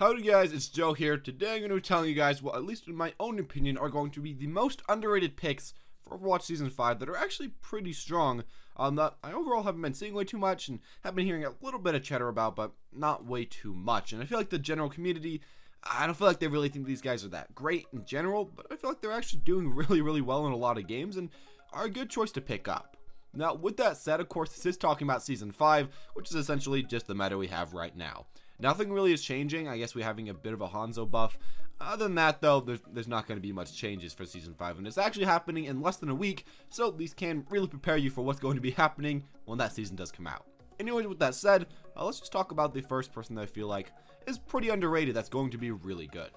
Howdy guys, it's Joe here. Today I'm going to be telling you guys what, at least in my own opinion, are going to be the most underrated picks for Overwatch Season 5 that are actually pretty strong, that I overall haven't been seeing way too much and have been hearing a little bit of chatter about, but not way too much. And I feel like the general community, I don't feel like they really think these guys are that great in general, but I feel like they're actually doing really well in a lot of games and are a good choice to pick up. Now, with that said, of course, this is talking about Season 5, which is essentially just the meta we have right now. Nothing really is changing. I guess we're having a bit of a Hanzo buff. Other than that, though, there's not going to be much changes for Season 5, and it's actually happening in less than a week, so these can really prepare you for what's going to be happening when that season does come out. Anyway, with that said, let's just talk about the first person that I feel like is pretty underrated that's going to be really good.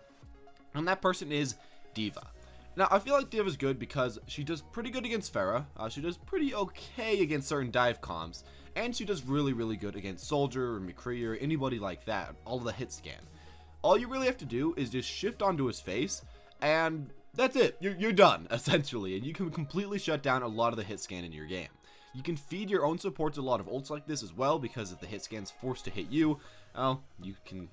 And that person is Deva. Now, I feel like Deva's good because she does pretty good against Pharah, she does pretty okay against certain dive comps, and she does really good against Soldier or McCree or anybody like that, all of the hit scan. All you really have to do is just shift onto his face, and that's it. You're done, essentially, and you can completely shut down a lot of the hit scan in your game. You can feed your own supports a lot of ults like this as well, because if the hit scan's forced to hit you, you can,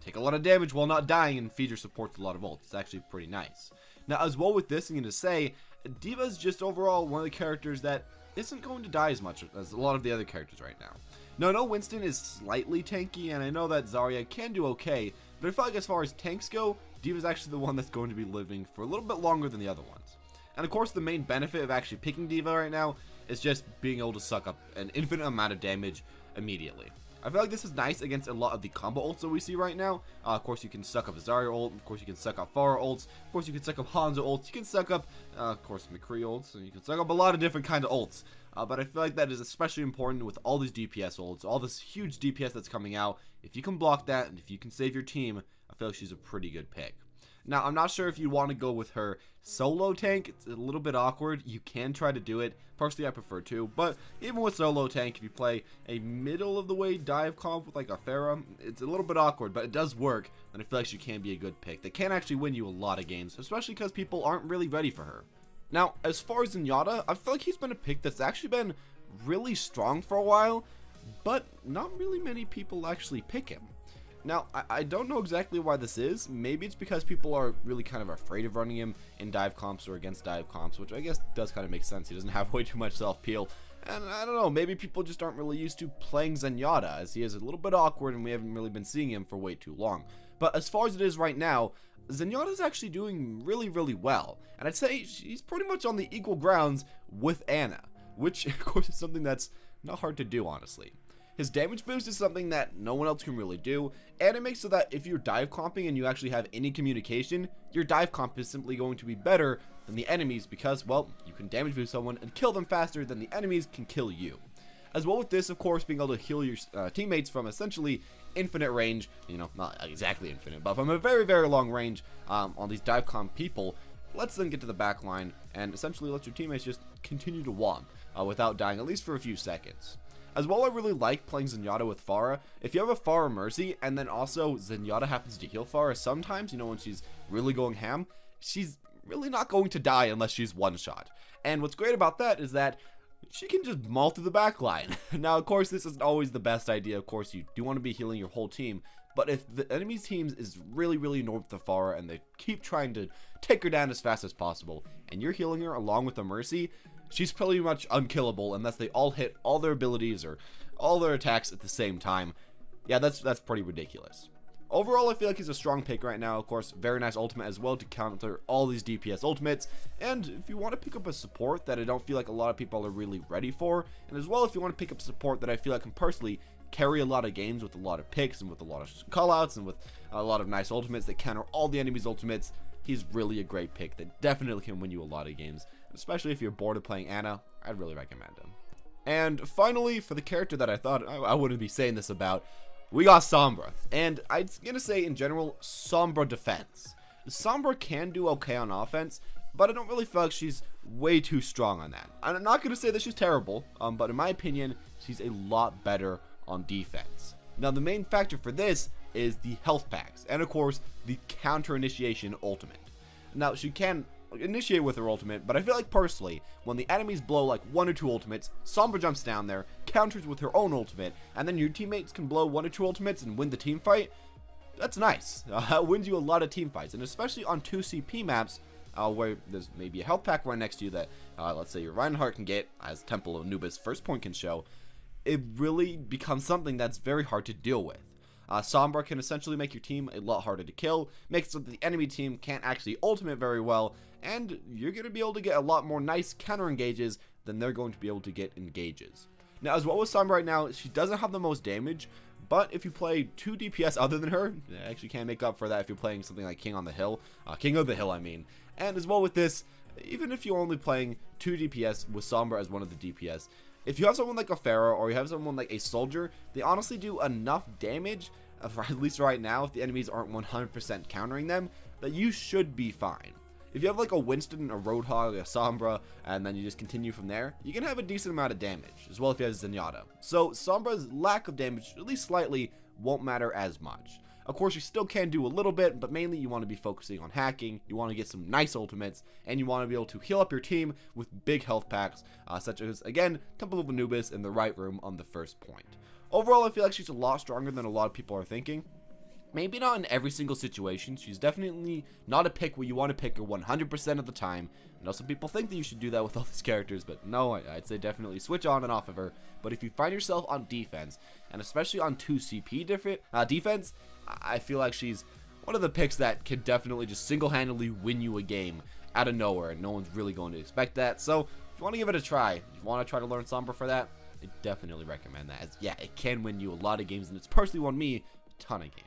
take a lot of damage while not dying and feed your supports a lot of ults. It's actually pretty nice. Now, as well with this, I'm going to say, Deva's just overall one of the characters that isn't going to die as much as a lot of the other characters right now. Now, I know Winston is slightly tanky, and I know that Zarya can do okay, but I feel like as far as tanks go, Deva's actually the one that's going to be living for a little bit longer than the other ones. And of course, the main benefit of actually picking Deva right now is just being able to suck up an infinite amount of damage immediately. I feel like this is nice against a lot of the combo ults that we see right now. Of course, you can suck up a Zarya ult. Of course, you can suck up Pharah ults. Of course, you can suck up Hanzo ults. You can suck up, of course, McCree ults. And you can suck up a lot of different kind of ults. But I feel like that is especially important with all these DPS ults, all this huge DPS that's coming out. If you can block that and if you can save your team, I feel like she's a pretty good pick. Now, I'm not sure if you want to go with her solo tank. It's a little bit awkward. You can try to do it. Personally, I prefer to. But even with solo tank, if you play a middle of the way dive comp with like a Pharah, it's a little bit awkward, but it does work. And I feel like she can be a good pick. They can actually win you a lot of games, especially because people aren't really ready for her. Now, as far as Yatta, I feel like he's been a pick that's actually been really strong for a while, but not really many people actually pick him. Now, I don't know exactly why this is. Maybe it's because people are really kind of afraid of running him in dive comps or against dive comps, which I guess does kind of make sense. He doesn't have way too much self-peel. And I don't know, maybe people just aren't really used to playing Zenyatta, as he is a little bit awkward and we haven't really been seeing him for way too long. But as far as it is right now, Zenyatta's actually doing really well. And I'd say she's pretty much on the equal grounds with Ana, which of course is something that's not hard to do, honestly. His damage boost is something that no one else can really do, and it makes so that if you're dive comping and you actually have any communication, your dive comp is simply going to be better than the enemies because, well, you can damage boost someone and kill them faster than the enemies can kill you. As well with this, of course, being able to heal your teammates from essentially infinite range, not exactly infinite, but from a very long range on these dive comp people, lets them get to the back line and essentially lets your teammates just continue to womp without dying, at least for a few seconds. As well, I really like playing Zenyatta with Pharah. If you have a Pharah Mercy, and then also Zenyatta happens to heal Pharah sometimes, when she's really going ham, she's really not going to die unless she's one-shot. And what's great about that is that she can just maul through the back line. Now, of course, this isn't always the best idea. Of course, you do want to be healing your whole team. But if the enemy's team is really north of Pharah, and they keep trying to take her down as fast as possible, and you're healing her along with a Mercy, she's pretty much unkillable unless they all hit all their abilities or all their attacks at the same time. Yeah, that's pretty ridiculous. Overall, I feel like he's a strong pick right now. Of course, very nice ultimate as well to counter all these DPS ultimates. And if you want to pick up a support that I don't feel like a lot of people are really ready for, and as well if you want to pick up support that I feel like can personally carry a lot of games with a lot of picks and with a lot of callouts and with a lot of nice ultimates that counter all the enemies' ultimates, he's really a great pick that definitely can win you a lot of games. Especially if you're bored of playing Ana, I'd really recommend him. And finally, for the character that I thought I wouldn't be saying this about, we got Sombra. And I'm gonna say in general, Sombra defense. Sombra can do okay on offense, but I don't really feel like she's way too strong on that. I'm not gonna say that she's terrible, but in my opinion, she's a lot better on defense. Now, the main factor for this is the health packs, and of course, the counter initiation ultimate. Now, she can initiate with her ultimate, but I feel like personally, when the enemies blow like 1 or 2 ultimates, Sombra jumps down there, counters with her own ultimate, and then your teammates can blow 1 or 2 ultimates and win the team fight. that's nice. That wins you a lot of team fights, and especially on 2 CP maps, where there's maybe a health pack right next to you that, let's say your Reinhardt can get, as Temple of Anubis first point can show, it really becomes something that's very hard to deal with. Sombra can essentially make your team a lot harder to kill, makes it so that the enemy team can't actually ultimate very well, and you're going to be able to get a lot more nice counter engages than they're going to be able to get engages. Now, as well with Sombra right now, she doesn't have the most damage, but if you play 2 DPS other than her, you actually can't make up for that if you're playing something like King of the Hill, I mean. And as well with this, even if you're only playing 2 DPS with Sombra as one of the DPS, if you have someone like a Pharaoh or you have someone like a Soldier, they honestly do enough damage, at least right now, if the enemies aren't 100% countering them, that you should be fine. If you have like a Winston, a Roadhog, a Sombra, and then you just continue from there, you can have a decent amount of damage, as well if you have Zenyatta. So Sombra's lack of damage, at least slightly, won't matter as much. Of course, you still can do a little bit, but mainly you want to be focusing on hacking, you want to get some nice ultimates, and you want to be able to heal up your team with big health packs, such as, again, Temple of Anubis in the right room on the first point. Overall, I feel like she's a lot stronger than a lot of people are thinking. Maybe not in every single situation. She's definitely not a pick where you want to pick her 100% of the time. I know some people think that you should do that with all these characters, but no, I'd say definitely switch on and off of her. But if you find yourself on defense, and especially on 2 CP defense, I feel like she's one of the picks that can definitely just single-handedly win you a game out of nowhere, and no one's really going to expect that. So if you want to give it a try, if you want to try to learn Sombra for that, I definitely recommend that. As, yeah, it can win you a lot of games, and it's personally won me a ton of games.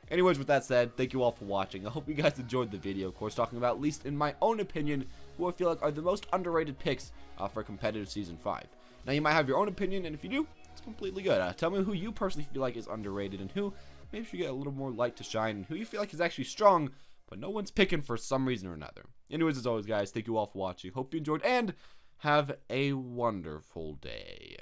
Anyways, with that said, thank you all for watching. I hope you guys enjoyed the video. Of course, talking about, at least in my own opinion, who I feel like are the most underrated picks for competitive Season 5. Now, you might have your own opinion, and if you do, it's completely good. Tell me who you personally feel like is underrated, and who maybe should get a little more light to shine, and who you feel like is actually strong, but no one's picking for some reason or another. Anyways, as always, guys, thank you all for watching. Hope you enjoyed, and have a wonderful day.